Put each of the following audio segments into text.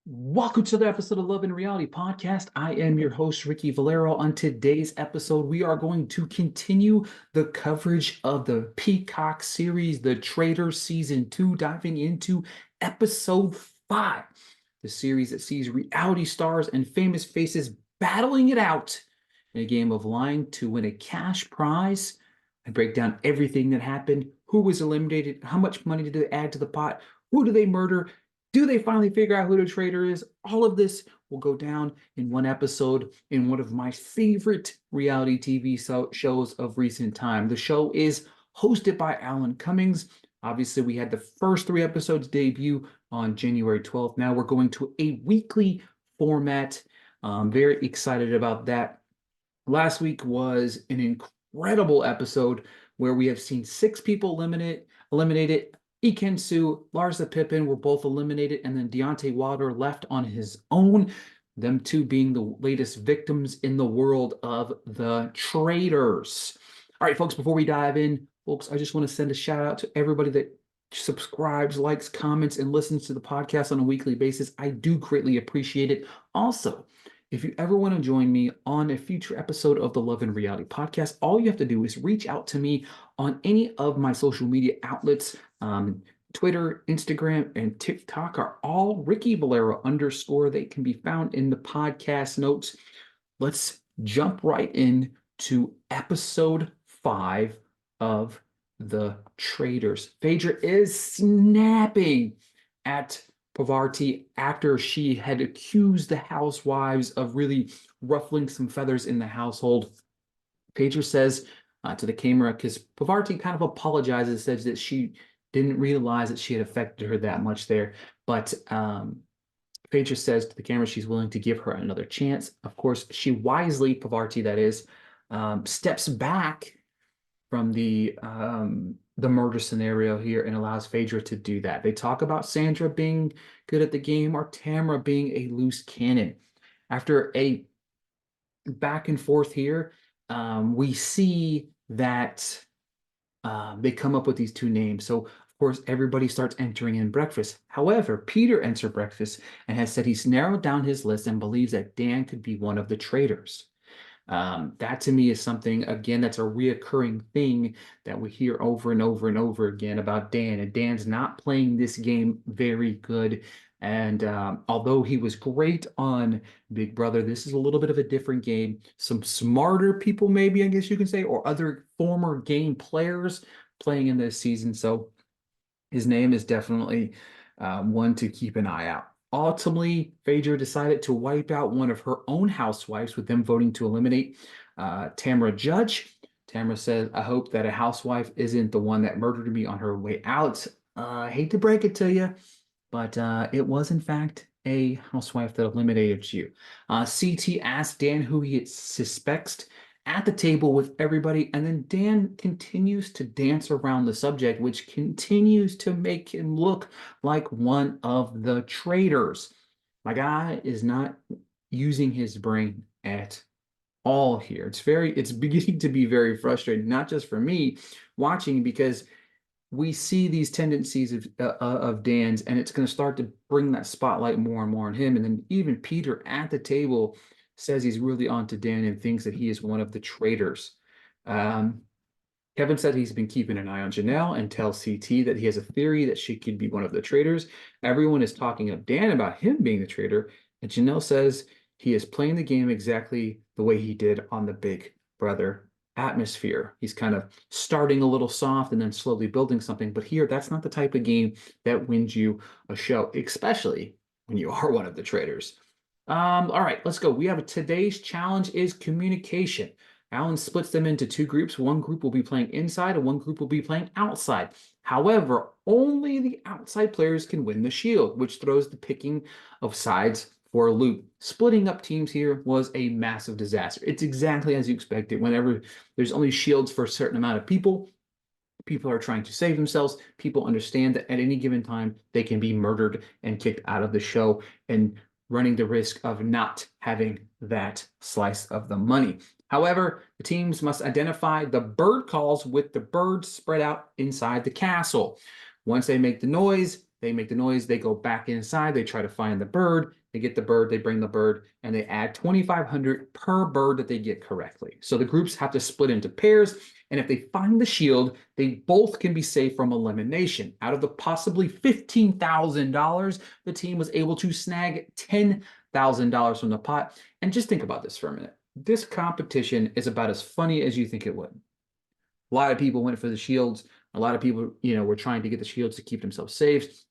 Welcome to the episode of Love and Reality Podcast. I am your host, Ricky Valero. On today's episode, we are going to continue the coverage of the Peacock series, The Traitors Season 2, diving into episode 5, the series that sees reality stars and famous faces battling it out in a game of lying to win a cash prize. I break down everything that happened, who was eliminated, how much money did they add to the pot, who do they murder, do they finally figure out who the traitor is? All of this will go down in one episode in one of my favorite reality TV shows of recent time. The show is hosted by Alan Cummings. Obviously, we had the first 3 episodes debut on January 12th. Now we're going to a weekly format. I'm very excited about that. Last week was an incredible episode where we have seen 6 people eliminated. Ekin-Su, Lars the Pippin were both eliminated, and then Deontay Wilder left on his own, them two being the latest victims in the world of the Traitors. All right, folks, before we dive in, folks, I just want to send a shout out to everybody that subscribes, likes, comments, and listens to the podcast on a weekly basis. I do greatly appreciate it. Also, if you ever want to join me on a future episode of the Love and Reality Podcast, all you have to do is reach out to me on any of my social media outlets. Twitter, Instagram, and TikTok are all Ricky Valero _. They can be found in the podcast notes. Let's jump right in to episode 5 of The Traitors. Phaedra is snapping at Parvati after she had accused the housewives of really ruffling some feathers in the household. Phaedra says to the camera, because Parvati kind of apologizes, says that she didn't realize that she had affected her that much there. But Phaedra says to the camera she's willing to give her another chance. Of course, she wisely, Parvati that is, steps back from the murder scenario here and allows Phaedra to do that. They talk about Sandra being good at the game or Tamara being a loose cannon. After a back and forth here, we see that they come up with these 2 names. So, of course, everybody starts entering in breakfast. However, Peter enters breakfast and has said he's narrowed down his list and believes that Dan could be one of the traitors. That to me is something, again, that's a reoccurring thing that we hear over and over and over again about Dan. And Dan's not playing this game very good. And although he was great on Big Brother, this is a little bit of a different game. Some smarter people, maybe, I guess you can say, or other former game players playing in this season. So his name is definitely one to keep an eye out. Ultimately, Phaedra decided to wipe out one of her own housewives, with them voting to eliminate Tamara Judge. Tamara says, I hope that a housewife isn't the one that murdered me on her way out. I hate to break it to you, but it was, in fact, a housewife that eliminated you. CT asked Dan who he suspects at the table with everybody, and then Dan continues to dance around the subject, which continues to make him look like one of the traitors. My guy is not using his brain at all here. It's beginning to be very frustrating, not just for me watching, because we see these tendencies of Dan's, and it's going to start to bring that spotlight more and more on him. And then even Peter at the table says he's really onto Dan and thinks that he is one of the traitors. Kevin said he's been keeping an eye on Janelle and tells CT that he has a theory that she could be one of the traitors. Everyone is talking up Dan about him being the traitor, and Janelle says he is playing the game exactly the way he did on the Big Brother atmosphere. He's kind of starting a little soft and then slowly building something. But here, that's not the type of game that wins you a show, especially when you are one of the traitors. All right, let's go. We have today's challenge is communication. Alan splits them into 2 groups. One group will be playing inside and one group will be playing outside. However, only the outside players can win the shield, which throws the picking of sides for a loop. Splitting up teams here was a massive disaster. It's exactly as you expected. Whenever there's only shields for a certain amount of people, people are trying to save themselves. People understand that at any given time, they can be murdered and kicked out of the show and running the risk of not having that slice of the money. However, the teams must identify the bird calls with the birds spread out inside the castle. Once they make the noise, they make the noise, they go back inside, they try to find the bird, they get the bird, they bring the bird, and they add 2,500 per bird that they get correctly. So the groups have to split into pairs, and if they find the shield, they both can be saved from elimination. Out of the possibly $15,000, the team was able to snag $10,000 from the pot. And just think about this for a minute. This competition is about as funny as you think it would. A lot of people went for the shields. A lot of people, were trying to get the shields to keep themselves safe.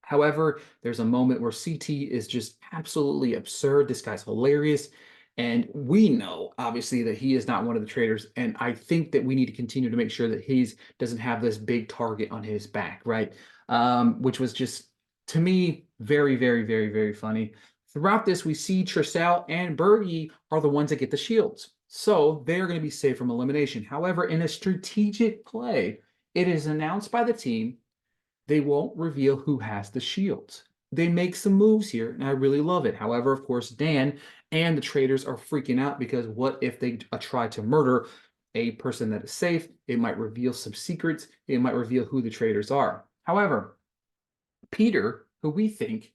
However, there's a moment where CT is just absolutely absurd. This guy's hilarious. And we know, obviously, that he is not one of the traitors. And I think that we need to continue to make sure that he doesn't have this big target on his back, right? Which was just, to me, very, very, very, very funny. Throughout this, we see Trissell and Bergie are the ones that get the shields. So they're going to be safe from elimination. However, in a strategic play, it is announced by the team they won't reveal who has the shields. They make some moves here, and I really love it. However, of course, Dan and the traitors are freaking out because what if they try to murder a person that is safe? It might reveal some secrets. It might reveal who the traitors are. However, Peter, who we think,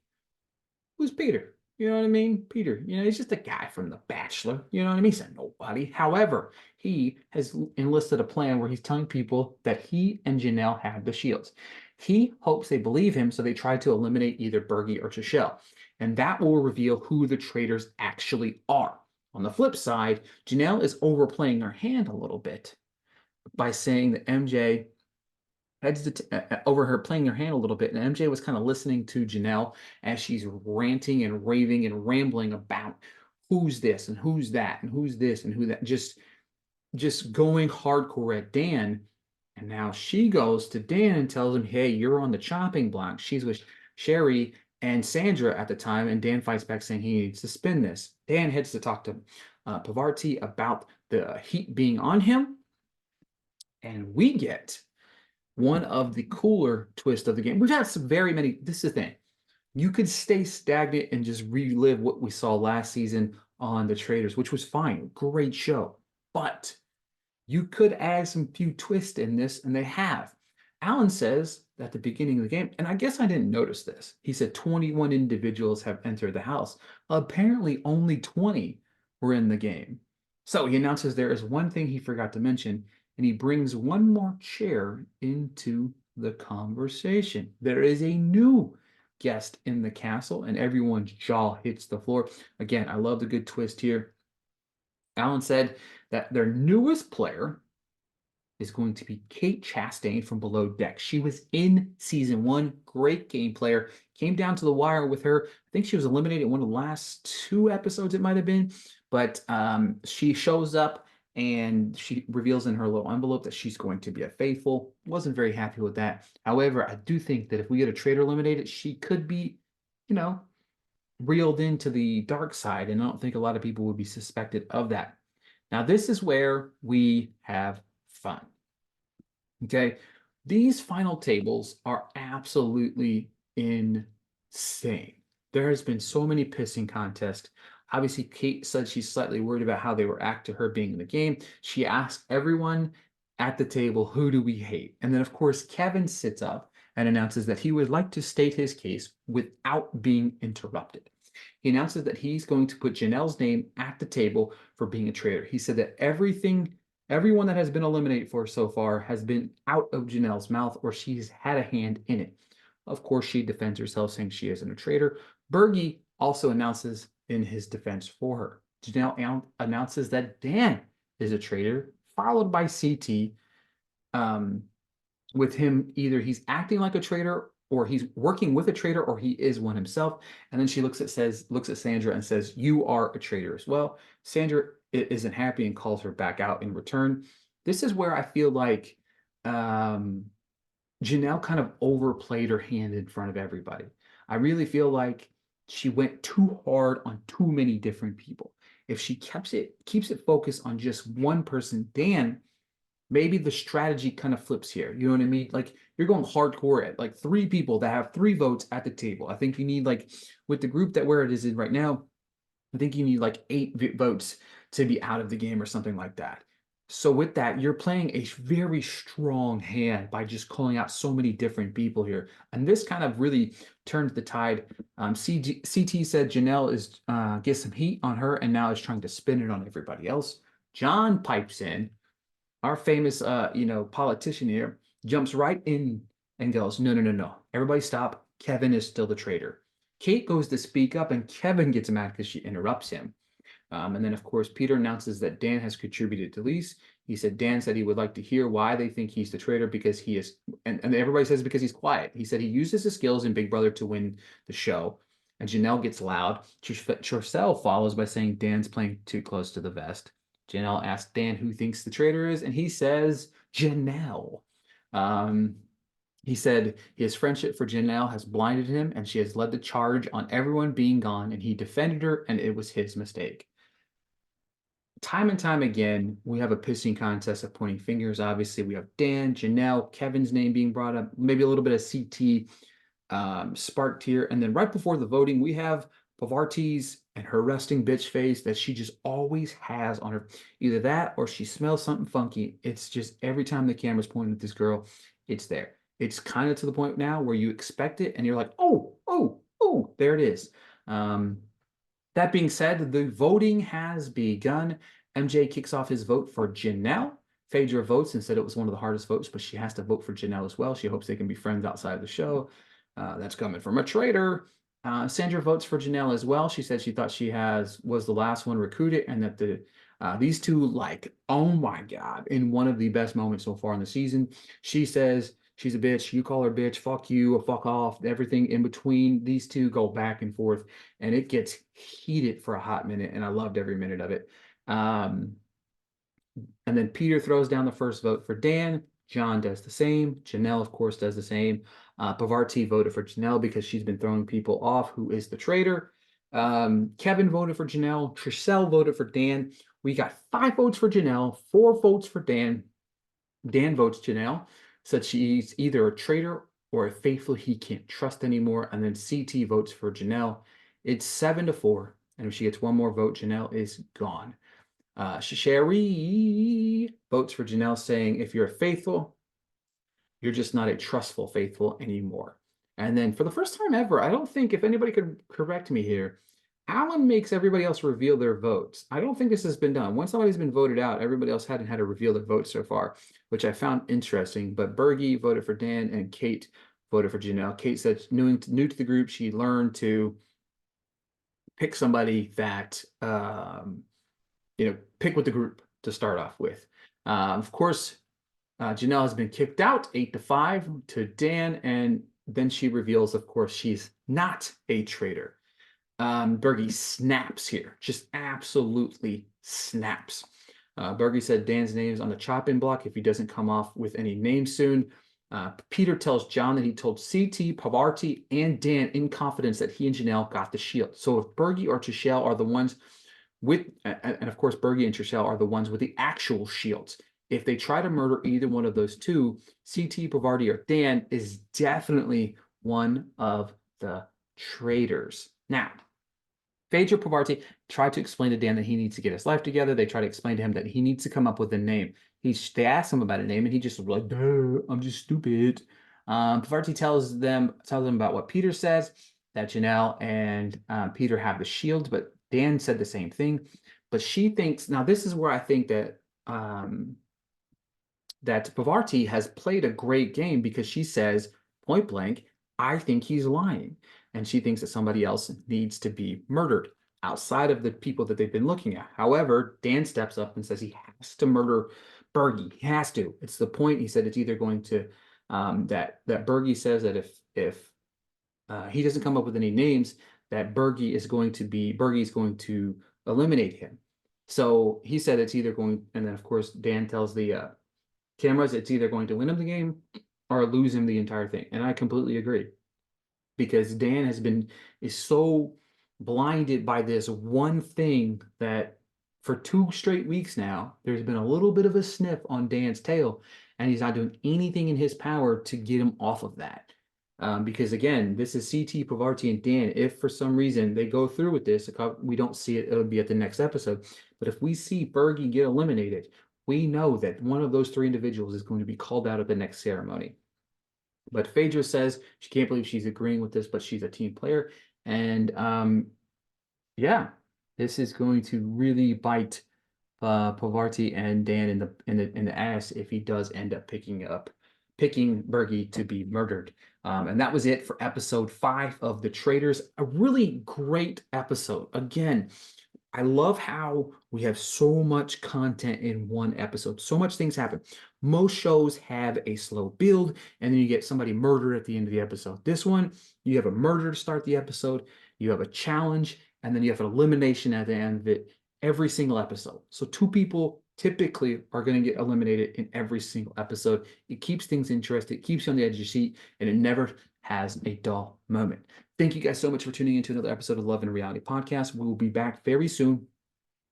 who's Peter? You know what I mean? Peter, he's just a guy from The Bachelor. You know what I mean? He's a nobody. However, he has enlisted a plan where he's telling people that he and Janelle have the shields. He hopes they believe him, so they try to eliminate either Bergie or Trishelle. And that will reveal who the traitors actually are. On the flip side, Janelle is overplaying her hand a little bit by saying that MJ over her playing her hand a little bit, and MJ was kind of listening to Janelle as she's ranting and raving and rambling about who's this and who's that and who's this and who that, just going hardcore at Dan. And now she goes to Dan and tells him, hey, you're on the chopping block. She's with Sherry and Sandra at the time, and Dan fights back saying he needs to spin this. Dan heads to talk to Pavarti about the heat being on him, and we get one of the cooler twists of the game. We've had some very many. This is the thing. You could stay stagnant and just relive what we saw last season on the Traitors, which was fine. Great show. But you could add some few twists in this, and they have. Alan says at the beginning of the game, and I guess I didn't notice this. He said 21 individuals have entered the house. Apparently, only 20 were in the game. So he announces there is one thing he forgot to mention, and he brings one more chair into the conversation. There is a new guest in the castle, and everyone's jaw hits the floor. Again, I love the good twist here. Alan said that their newest player is going to be Kate Chastain from Below Deck. She was in season 1, great game player. Came down to the wire with her. I think she was eliminated in one of the last 2 episodes, it might have been. But she shows up and she reveals in her little envelope that she's going to be a faithful. Wasn't very happy with that. However, I do think that if we get a traitor eliminated, she could be, reeled into the dark side. And I don't think a lot of people would be suspected of that. Now, this is where we have fun. Okay, these final tables are absolutely insane. There has been so many pissing contests. Obviously, Kate said she's slightly worried about how they react to her being in the game. She asked everyone at the table, who do we hate? And then, of course, Kevin sits up and announces that he would like to state his case without being interrupted. He announces that he's going to put Janelle's name at the table for being a traitor. He said that everyone that has been eliminated for so far has been out of Janelle's mouth or she's had a hand in it. Of course, she defends herself, saying she isn't a traitor. Bergie also announces in his defense for her. Janelle announces that Dan is a traitor, followed by CT, with him either he's acting like a traitor or he's working with a traitor or he is one himself. And then she looks at Sandra and says, you are a traitor as well. Sandra isn't happy and calls her back out in return. This is where I feel like Janelle kind of overplayed her hand in front of everybody. I really feel like she went too hard on too many different people. If she keeps it focused on just one person, Dan, maybe the strategy kind of flips here. You know what I mean? Like you're going hardcore at like 3 people that have 3 votes at the table. I think you need, like, with the group that where it is in right now, I think you need like 8 votes to be out of the game or something like that. So with that, you're playing a very strong hand by just calling out so many different people here. And this kind of really turned the tide. CT said Janelle is gets some heat on her and now is trying to spin it on everybody else. John pipes in, our famous politician here, jumps right in and goes, no, no, no, no. Everybody stop. Kevin is still the traitor. Kate goes to speak up and Kevin gets mad because she interrupts him. And then, of course, Peter announces that Dan has contributed to Lise. He said Dan said he would like to hear why they think he's the traitor because he is, and everybody says because he's quiet. He said he uses his skills in Big Brother to win the show. And Janelle gets loud. Tricelle follows by saying Dan's playing too close to the vest. Janelle asks Dan who thinks the traitor is, and he says Janelle. Um, he said his friendship for Janelle has blinded him, and she has led the charge on everyone being gone, and he defended her, and it was his mistake. Time and time again, we have a pissing contest of pointing fingers. Obviously, we have Dan, Janelle, Kevin's name being brought up, maybe a little bit of CT sparked here. And then right before the voting, we have Pavarti's and her resting bitch face that she just always has on her. Either that or she smells something funky. It's just every time the camera's pointed at this girl, it's there. It's kind of to the point now where you expect it and you're like, oh, oh, oh, there it is. That being said, the voting has begun. MJ kicks off his vote for Janelle. Phaedra votes and said it was one of the hardest votes, but she has to vote for Janelle as well. She hopes they can be friends outside of the show. That's coming from a traitor. Sandra votes for Janelle as well. She said she thought she was the last one recruited, and that these two, like, oh my God, in one of the best moments so far in the season. She says she's a bitch. You call her bitch. Fuck you. Or fuck off. Everything in between. These two go back and forth, and it gets heated for a hot minute, and I loved every minute of it. And then Peter throws down the first vote for Dan. John does the same. Janelle, of course, does the same. Pavarti voted for Janelle because she's been throwing people off who is the traitor. Kevin voted for Janelle. Tricelle voted for Dan. We got 5 votes for Janelle, 4 votes for Dan. Dan votes Janelle, said she's either a traitor or a faithful he can't trust anymore. And then CT votes for Janelle. It's 7-4. And if she gets one more vote, Janelle is gone. Sherry votes for Janelle, saying, if you're faithful, you're just not a trustful faithful anymore. And then for the first time ever, I don't think, if anybody could correct me here, Alan makes everybody else reveal their votes. I don't think this has been done. Once somebody's been voted out, everybody else hadn't had to reveal their votes so far, which I found interesting. But Bergie voted for Dan and Kate voted for Janelle. Kate said new to the group, she learned to pick somebody that pick with the group to start off with. Of course, Janelle has been kicked out 8-5 to Dan, and then she reveals, of course, she's not a traitor. Bergie snaps here, just absolutely snaps. Bergie said Dan's name is on the chopping block if he doesn't come off with any names soon. Peter tells John that he told CT, Pavarti, and Dan in confidence that he and Janelle got the shield. So if Bergie or Tricelle are the ones with, and of course, Bergie and Tricelle are the ones with the actual shields. If they try to murder either one of those two, CT, Pavarti, or Dan is definitely one of the traitors. Now, Phaedra Pavarti tried to explain to Dan that he needs to get his life together. They try to explain to him that he needs to come up with a name. They asked him about a name, and he just was like, duh, I'm just stupid. Pavarti tells them about what Peter says, that Janelle and Peter have the shield, but Dan said the same thing. But she thinks, now this is where I think that that Pavarti has played a great game, because she says point blank, I think he's lying. And she thinks that somebody else needs to be murdered outside of the people that they've been looking at. However, Dan steps up and says he has to murder Bergie. He has to. It's the point. He said it's either going to that Bergie says that if he doesn't come up with any names, that Bergie's going to eliminate him. So he said it's either going, and then of course Dan tells the cameras it's either going to win him the game or lose him the entire thing. And I completely agree, because Dan is so blinded by this one thing that for 2 straight weeks now, there's been a little bit of a sniff on Dan's tail, and he's not doing anything in his power to get him off of that. Because again, this is CT, Pavarti, and Dan. If for some reason they go through with this, we don't see it, it'll be at the next episode. But if we see Bergie get eliminated, we know that one of those three individuals is going to be called out at the next ceremony. But Phaedra says she can't believe she's agreeing with this, but she's a team player. And yeah, this is going to really bite Pavarti and Dan in the ass if he does end up picking Bergie to be murdered. And that was it for episode 5 of The Traitors. A really great episode. Again, I love how we have so much content in one episode. So much things happen. Most shows have a slow build, and then you get somebody murdered at the end of the episode. This one, you have a murder to start the episode, you have a challenge, and then you have an elimination at the end of it every single episode. So 2 people typically are going to get eliminated in every single episode. It keeps things interesting, it keeps you on the edge of your seat, and it never has a dull moment. Thank you guys so much for tuning into another episode of Love and Reality Podcast. We will be back very soon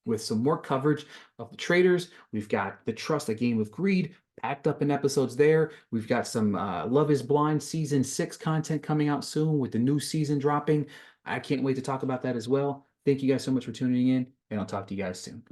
with some more coverage of The Traitors. We've got The Trust, A Game of Greed, packed up in episodes there. We've got some Love is Blind Season 6 content coming out soon with the new season dropping. I can't wait to talk about that as well. Thank you guys so much for tuning in, and I'll talk to you guys soon.